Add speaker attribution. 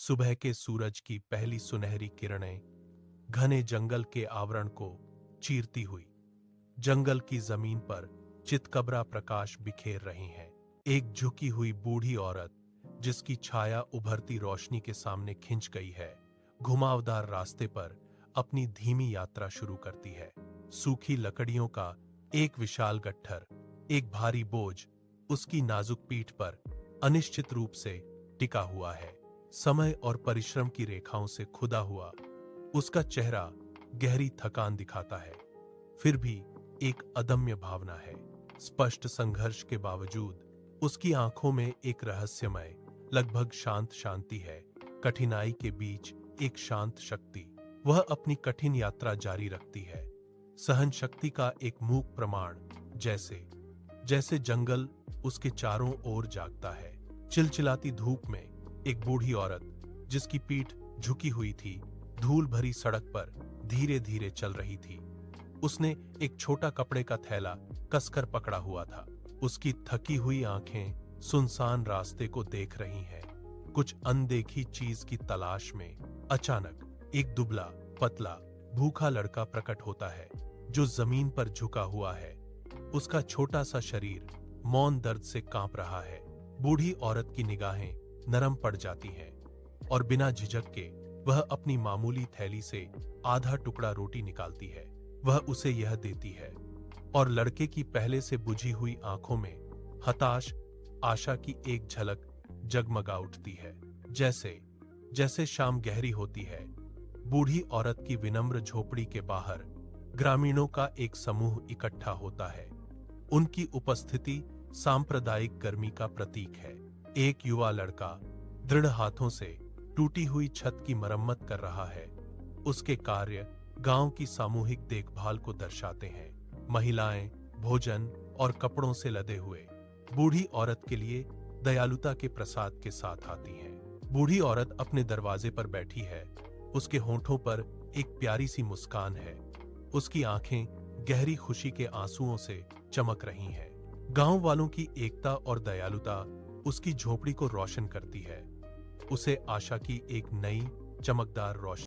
Speaker 1: सुबह के सूरज की पहली सुनहरी किरणें घने जंगल के आवरण को चीरती हुई जंगल की जमीन पर चितकबरा प्रकाश बिखेर रही हैं। एक झुकी हुई बूढ़ी औरत, जिसकी छाया उभरती रोशनी के सामने खिंच गई है, घुमावदार रास्ते पर अपनी धीमी यात्रा शुरू करती है। सूखी लकड़ियों का एक विशाल गट्ठर, एक भारी बोझ, उसकी नाजुक पीठ पर अनिश्चित रूप से टिका हुआ है। समय और परिश्रम की रेखाओं से खुदा हुआ उसका चेहरा गहरी थकान दिखाता है, फिर भी एक अदम्य भावना है। स्पष्ट संघर्ष के बावजूद उसकी आंखों में एक रहस्यमय, लगभग शांत शांति है। कठिनाई के बीच एक शांत शक्ति। वह अपनी कठिन यात्रा जारी रखती है, सहन शक्ति का एक मूक प्रमाण, जैसे जैसे जंगल उसके चारों ओर जागता है। चिलचिलाती धूप में एक बूढ़ी औरत, जिसकी पीठ झुकी हुई थी, धूल भरी सड़क पर धीरे धीरे चल रही थी। उसने एक छोटा कपड़े का थैला कसकर पकड़ा हुआ था। उसकी थकी हुई आंखें सुनसान रास्ते को देख रही हैं, कुछ अनदेखी चीज की तलाश में। अचानक एक दुबला पतला भूखा लड़का प्रकट होता है, जो जमीन पर झुका हुआ है। उसका छोटा सा शरीर मौन दर्द से कांप रहा है। बूढ़ी औरत की निगाहें नरम पड़ जाती हैं और बिना झिझक के वह अपनी मामूली थैली से आधा टुकड़ा रोटी निकालती है। वह उसे यह देती है और लड़के की पहले से बुझी हुई आंखों में हताश आशा की एक झलक जगमगा उठती है। जैसे जैसे शाम गहरी होती है, बूढ़ी औरत की विनम्र झोपड़ी के बाहर ग्रामीणों का एक समूह इकट्ठा होता है। उनकी उपस्थिति सांप्रदायिक गर्मी का प्रतीक है। एक युवा लड़का दृढ़ हाथों से टूटी हुई छत की मरम्मत कर रहा है। उसके कार्य गांव की सामूहिक देखभाल को दर्शाते हैं। महिलाएं भोजन और कपड़ों से लदे हुए बूढ़ी औरत के लिए दयालुता के प्रसाद के साथ आती हैं। बूढ़ी औरत अपने दरवाजे पर बैठी है। उसके होंठों पर एक प्यारी सी मुस्कान है। उसकी आंखें गहरी खुशी के आंसुओं से चमक रही हैं। गांव वालों की एकता और दयालुता उसकी झोपड़ी को रोशन करती है। उसे आशा की एक नई चमकदार रोशनी